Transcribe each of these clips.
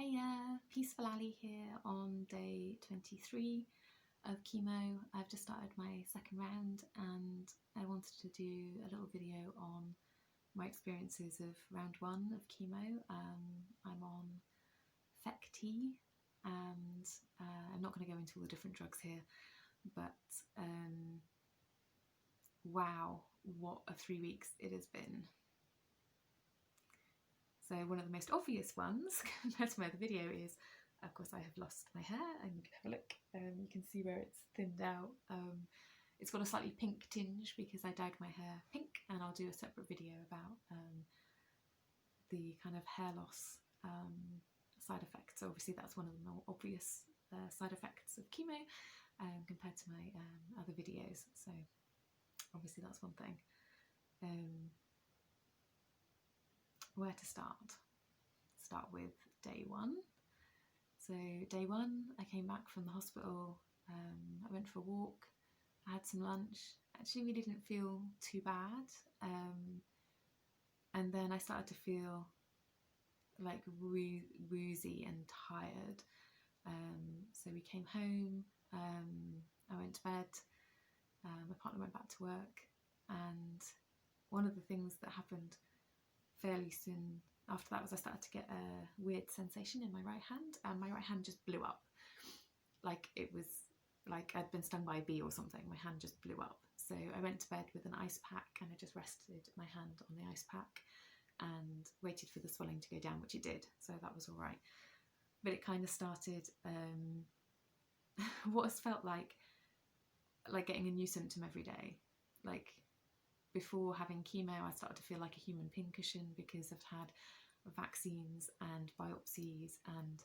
Hey, Peaceful Ali here on day 23 of chemo. I've just started my second round and I wanted to do a little video on my experiences of round 1 of chemo. I'm on FEC-T and I'm not going to go into all the different drugs here, but wow, what a 3 weeks it has been. So one of the most obvious ones compared to my other video is, of course, I have lost my hair, and you can have a look. You can see where it's thinned out. It's got a slightly pink tinge because I dyed my hair pink, and I'll do a separate video about the kind of hair loss side effects. So obviously that's one of the more obvious side effects of chemo compared to my other videos. So obviously that's one thing. Where to start? Start with day 1. So day 1, I came back from the hospital, I went for a walk, I had some lunch, actually really didn't feel too bad, and then I started to feel like woozy and tired, so we came home, I went to bed, my partner went back to work, and one of the things that happened fairly soon after that was I started to get a weird sensation in my right hand, and my right hand just blew up. Like it was like I'd been stung by a bee or something. My hand just blew up. So I went to bed with an ice pack and I just rested my hand on the ice pack and waited for the swelling to go down, which it did. So that was all right. But it kind of started what has felt like getting a new symptom every day. Like before having chemo, I started to feel like a human pincushion because I've had vaccines and biopsies and,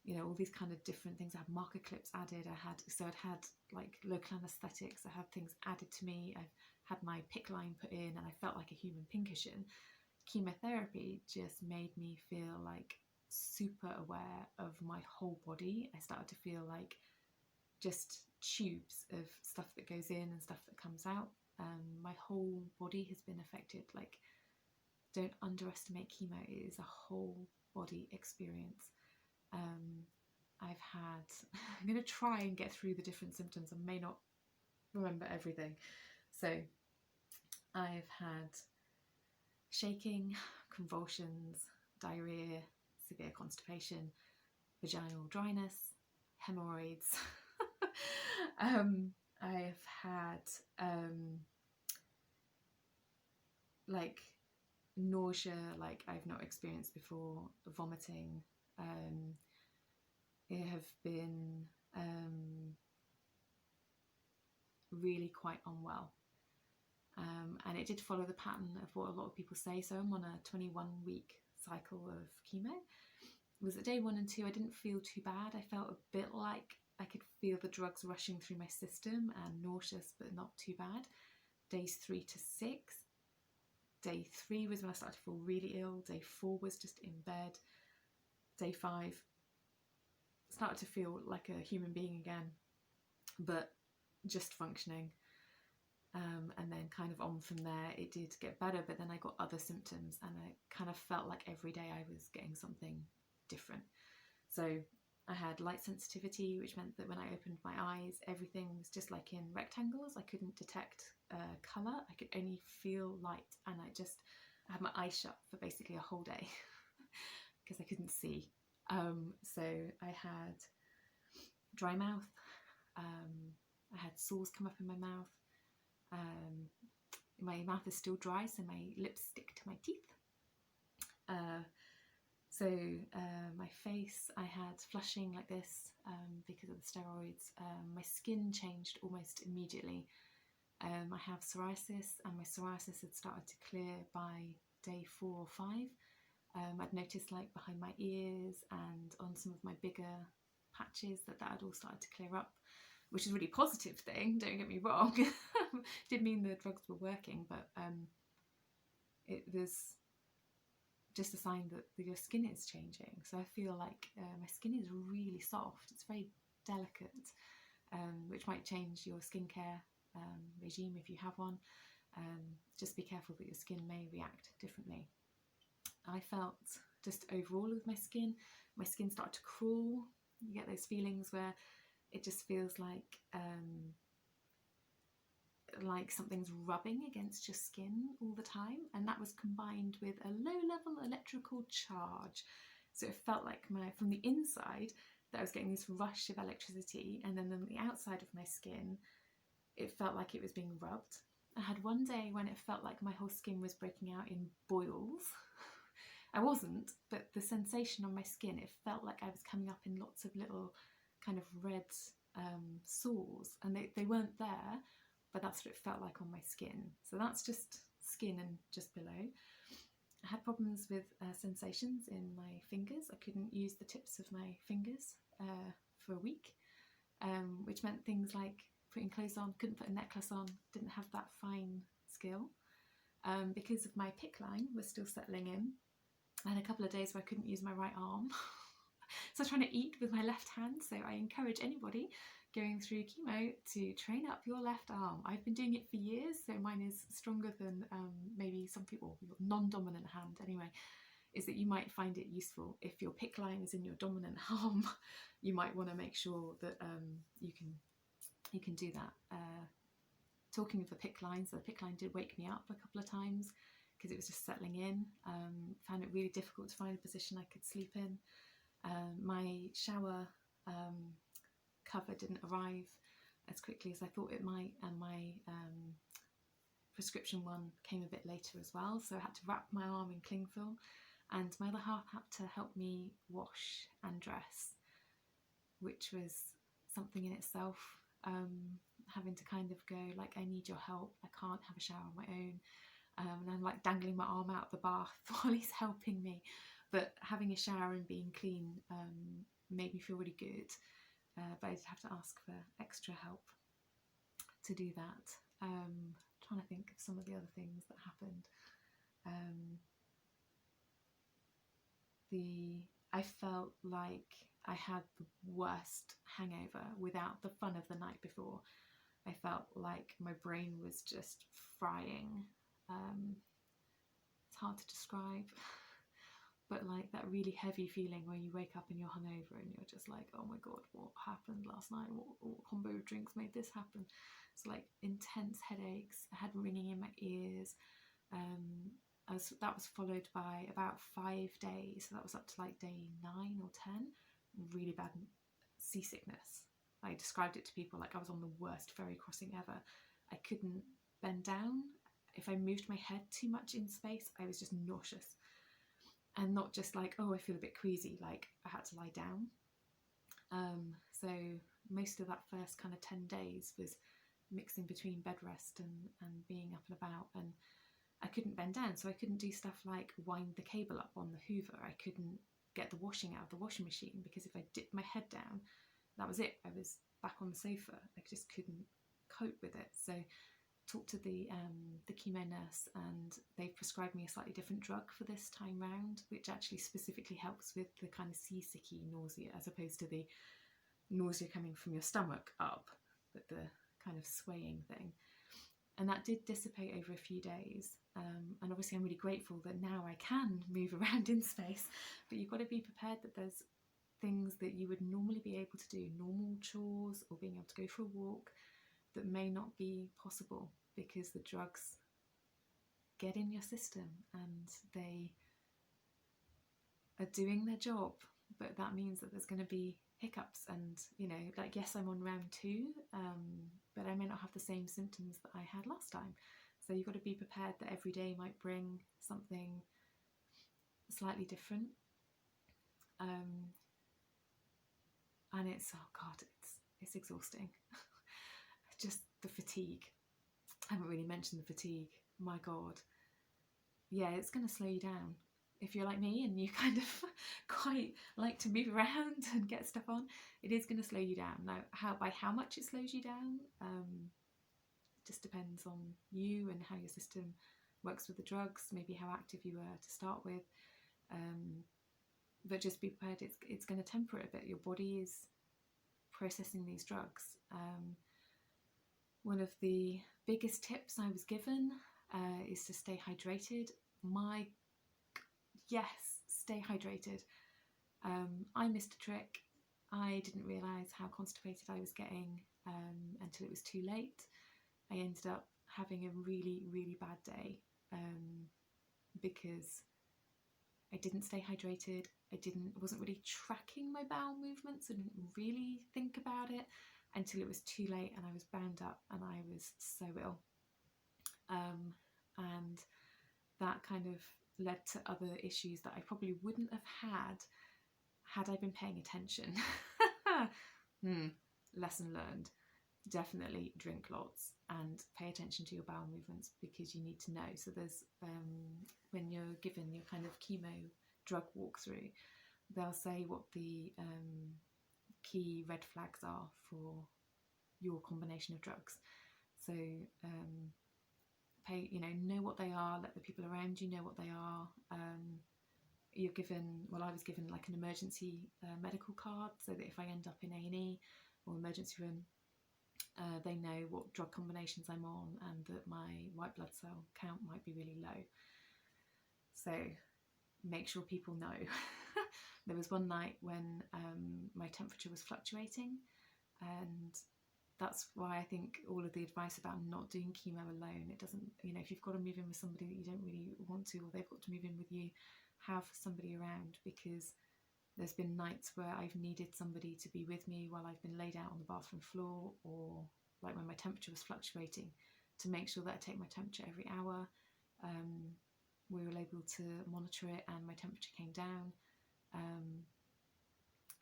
you know, all these kind of different things. I had marker clips added. I'd had like local anaesthetics. I had things added to me. I've had my PICC line put in, and I felt like a human pincushion. Chemotherapy just made me feel like super aware of my whole body. I started to feel like just tubes of stuff that goes in and stuff that comes out. My whole body has been affected. Like, don't underestimate chemo. It is a whole body experience. I've had, I'm going to try and get through the different symptoms. I may not remember everything. So I've had shaking, convulsions, diarrhea, severe constipation, vaginal dryness, hemorrhoids. I've had like nausea like I've not experienced before, vomiting. It have been really quite unwell, and it did follow the pattern of what a lot of people say. So I'm on a 21-week cycle of chemo. It was at day 1 and 2 I didn't feel too bad. I felt a bit like I could feel the drugs rushing through my system and nauseous, but not too bad. Days 3 to 6. Day 3 was when I started to feel really ill. Day 4 was just in bed. Day 5 started to feel like a human being again, but just functioning. And then kind of on from there, it did get better, but then I got other symptoms and I kind of felt like every day I was getting something different. So I had light sensitivity, which meant that when I opened my eyes, everything was just like in rectangles. I couldn't detect colour. I could only feel light, and I had my eyes shut for basically a whole day because I couldn't see. So I had dry mouth. I had sores come up in my mouth. My mouth is still dry, so my lips stick to my teeth. So my face, I had flushing like this because of the steroids. My skin changed almost immediately. I have psoriasis, and my psoriasis had started to clear by day 4 or 5. I'd noticed like behind my ears and on some of my bigger patches that had all started to clear up, which is a really positive thing, don't get me wrong. Did mean the drugs were working, but it was just a sign that your skin is changing. So I feel like my skin is really soft. It's very delicate, which might change your skincare regime if you have one. Just be careful that your skin may react differently. I felt just overall with my skin. My skin started to crawl. You get those feelings where it just feels like something's rubbing against your skin all the time, and that was combined with a low level electrical charge. So it felt like from the inside that I was getting this rush of electricity, and then on the outside of my skin it felt like it was being rubbed. I had one day when it felt like my whole skin was breaking out in boils. I wasn't, but the sensation on my skin, it felt like I was coming up in lots of little kind of red sores, and they weren't there, but that's what it felt like on my skin. So that's just skin and just below. I had problems with sensations in my fingers. I couldn't use the tips of my fingers for a week, which meant things like putting clothes on, couldn't put a necklace on, didn't have that fine skill. Because of my PICC line was still settling in, I had a couple of days where I couldn't use my right arm. So I was trying to eat with my left hand. So I encourage anybody going through chemo to train up your left arm. I've been doing it for years, so mine is stronger than maybe some people, your non-dominant hand anyway, is that you might find it useful. If your PICC line is in your dominant arm, you might want to make sure that you can do that. Talking of the PICC line, so the PICC line did wake me up a couple of times because it was just settling in. Found it really difficult to find a position I could sleep in. My shower cover didn't arrive as quickly as I thought it might, and my prescription one came a bit later as well, so I had to wrap my arm in cling film, and my other half had to help me wash and dress, which was something in itself. Having to kind of go like, I need your help, I can't have a shower on my own, and I'm like dangling my arm out the bath while he's helping me. But having a shower and being clean made me feel really good, but I did have to ask for extra help to do that. Trying to think of some of the other things that happened. I felt like I had the worst hangover without the fun of the night before. I felt like my brain was just frying. It's hard to describe, but like that really heavy feeling where you wake up and you're hungover and you're just like, oh my god, what happened last night? What combo of drinks made this happen? It's like intense headaches. I had ringing in my ears. That was followed by about 5 days, so that was up to like day 9 or 10, really bad seasickness. I described it to people like I was on the worst ferry crossing ever. I couldn't bend down. If I moved my head too much in space, I was just nauseous. And not just like, oh, I feel a bit queasy, like I had to lie down. So most of that first kind of 10 days was mixing between bed rest and being up and about, and I couldn't bend down, so I couldn't do stuff like wind the cable up on the Hoover. I couldn't get the washing out of the washing machine, because if I dipped my head down, that was it. I was back on the sofa. I just couldn't cope with it. So talked to the chemo nurse, and they've prescribed me a slightly different drug for this time round, which actually specifically helps with the kind of seasicky nausea, as opposed to the nausea coming from your stomach up, but the kind of swaying thing. And that did dissipate over a few days. And obviously I'm really grateful that now I can move around in space, but you've got to be prepared that there's things that you would normally be able to do, normal chores or being able to go for a walk, that may not be possible because the drugs get in your system and they are doing their job. But that means that there's going to be hiccups, and you know, like, yes, I'm on round 2, but I may not have the same symptoms that I had last time. So you've got to be prepared that every day might bring something slightly different. And it's, oh god, it's exhausting. Just the fatigue. I haven't really mentioned the fatigue. My god. Yeah, it's going to slow you down. If you're like me and you kind of quite like to move around and get stuff on, it is going to slow you down. Now, by how much it slows you down, just depends on you and how your system works with the drugs, maybe how active you were to start with. But just be prepared, it's going to temper it a bit. Your body is processing these drugs. One of the biggest tips I was given is to stay hydrated. Yes, stay hydrated. I missed a trick. I didn't realise how constipated I was getting until it was too late. I ended up having a really, really bad day because I didn't stay hydrated. Wasn't really tracking my bowel movements. I didn't really think about it until it was too late, and I was bound up and I was so ill. And that kind of led to other issues that I probably wouldn't have had I been paying attention. Lesson learned. Definitely drink lots and pay attention to your bowel movements, because you need to know. So there's when you're given your kind of chemo drug walkthrough, they'll say what the key red flags are for your combination of drugs. So know what they are, let the people around you know what they are. You're given, I was given like an emergency medical card, so that if I end up in A&E or emergency room, they know what drug combinations I'm on and that my white blood cell count might be really low. So make sure people know. There was one night when my temperature was fluctuating, and that's why I think all of the advice about not doing chemo alone, it doesn't, if you've got to move in with somebody that you don't really want to, or they've got to move in with you, have somebody around, because there's been nights where I've needed somebody to be with me while I've been laid out on the bathroom floor, or like when my temperature was fluctuating, to make sure that I take my temperature every hour. We were able to monitor it and my temperature came down.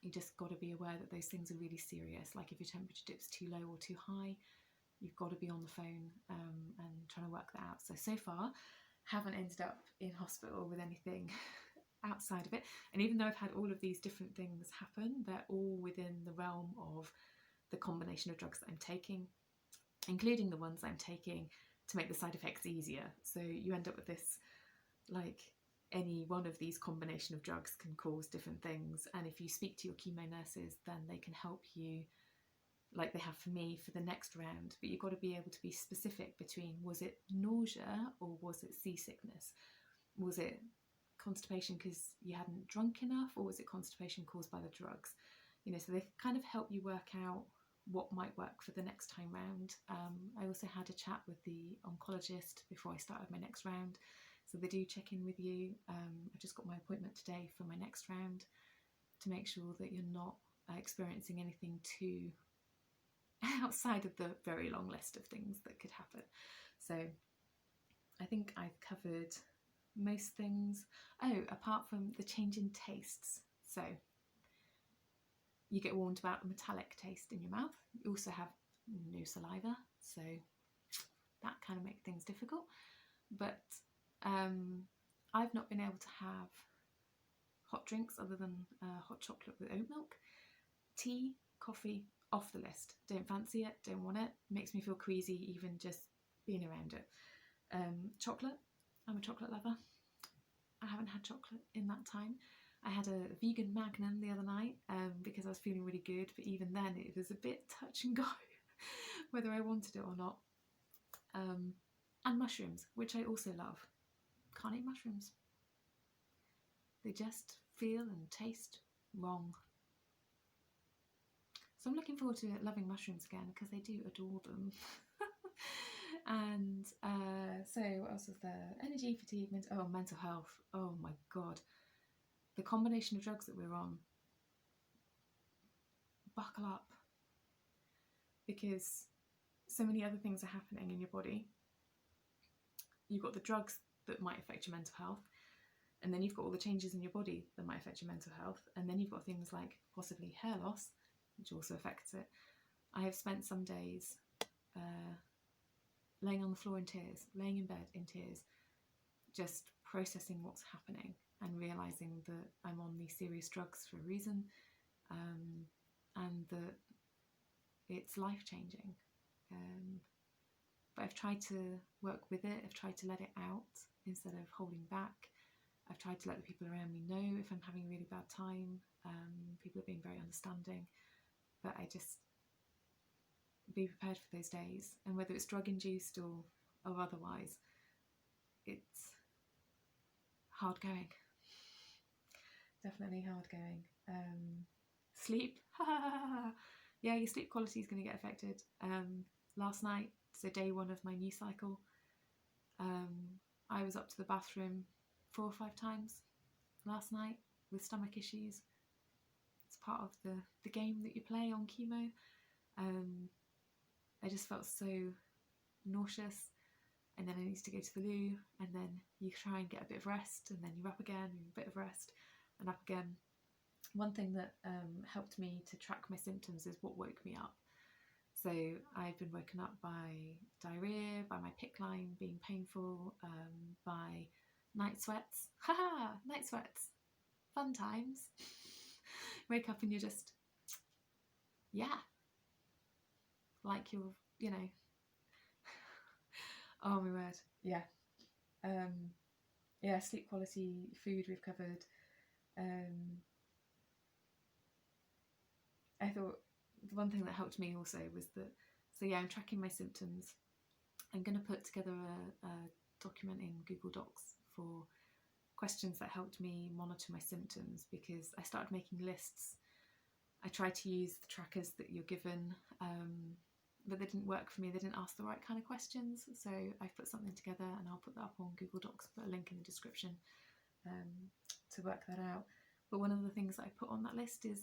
You just got to be aware that those things are really serious. Like if your temperature dips too low or too high, you've got to be on the phone and trying to work that out. So far, haven't ended up in hospital with anything outside of it. And even though I've had all of these different things happen, they're all within the realm of the combination of drugs that I'm taking, including the ones I'm taking to make the side effects easier. So you end up with this, like, any one of these combination of drugs can cause different things, and if you speak to your chemo nurses, then they can help you, like they have for me, for the next round. But you've got to be able to be specific between, was it nausea or was it seasickness? Was it constipation because you hadn't drunk enough, or was it constipation caused by the drugs? So they kind of help you work out what might work for the next time round. I also had a chat with the oncologist before I started my next round, so they do check in with you. I just got my appointment today for my next round to make sure that you're not experiencing anything too outside of the very long list of things that could happen. So I think I've covered most things. Apart from the change in tastes. So you get warned about a metallic taste in your mouth. You also have no saliva, so that kind of makes things difficult. But I've not been able to have hot drinks other than hot chocolate with oat milk. Tea, coffee, off the list. Don't fancy it, don't want it. Makes me feel queasy even just being around it. Chocolate, I'm a chocolate lover. I haven't had chocolate in that time. I had a vegan Magnum the other night because I was feeling really good, but even then it was a bit touch and go whether I wanted it or not. And mushrooms, which I also love. Can't eat mushrooms. They just feel and taste wrong. So I'm looking forward to loving mushrooms again, because I do adore them. And so what else was there? Energy, fatigue, mental health. Oh my God. The combination of drugs that we're on. Buckle up. Because so many other things are happening in your body. You've got the drugs that might affect your mental health, and then you've got all the changes in your body that might affect your mental health, and then you've got things like possibly hair loss, which also affects it. I have spent some days laying on the floor in tears, laying in bed in tears, just processing what's happening and realising that I'm on these serious drugs for a reason, and that it's life-changing. But I've tried to work with it. I've tried to let it out instead of holding back. I've tried to let the people around me know if I'm having a really bad time. People are being very understanding, but I just be prepared for those days. And whether it's drug-induced or otherwise, it's hard going. definitely hard going. Sleep, yeah, your sleep quality is going to get affected. Last night, so day one of my new cycle, I was up to the bathroom 4 or 5 times last night with stomach issues. It's part of the game that you play on chemo. I just felt so nauseous, and then I needed to go to the loo, and then you try and get a bit of rest, and then you're up again, and a bit of rest, and up again. One thing that helped me to track my symptoms is what woke me up. So I've been woken up by diarrhea, by my PICC line being painful, by night sweats. Haha, night sweats. Fun times. Wake up and you're just, yeah, like you're, you know, oh my word, yeah. Yeah, sleep quality, food we've covered. I thought the one thing that helped me also was that, so yeah, I'm tracking my symptoms. I'm going to put together a document in Google Docs for questions that helped me monitor my symptoms, because I started making lists. I tried to use the trackers that you're given, but they didn't work for me. They didn't ask the right kind of questions. So I've put something together, and I'll put that up on Google Docs, put a link in the description to work that out. But one of the things that I put on that list is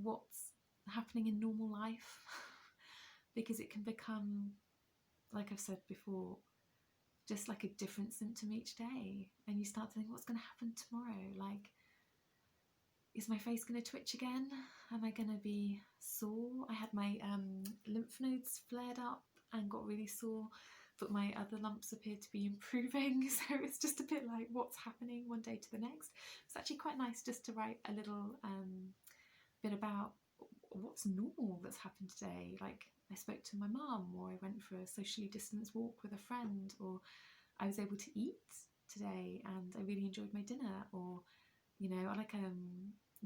what's happening in normal life, because it can become, like I've said before, just like a different symptom each day, and you start to think, what's going to happen tomorrow? Like, is my face going to twitch again? Am I going to be sore? I had my lymph nodes flared up and got really sore, but my other lumps appeared to be improving. So it's just a bit like, what's happening one day to the next? It's actually quite nice just to write a little bit about what's normal that's happened today. Like, I spoke to my mum, or I went for a socially distanced walk with a friend, or I was able to eat today and I really enjoyed my dinner, or, you know,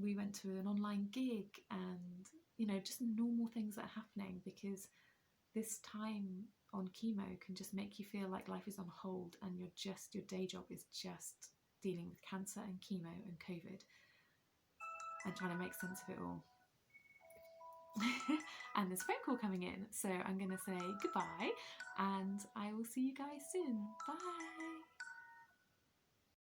we went to an online gig, and, you know, just normal things that are happening, because this time on chemo can just make you feel like life is on hold, and your day job is just dealing with cancer and chemo and COVID and trying to make sense of it all. And there's a phone call coming in, so I'm going to say goodbye, and I will see you guys soon. Bye.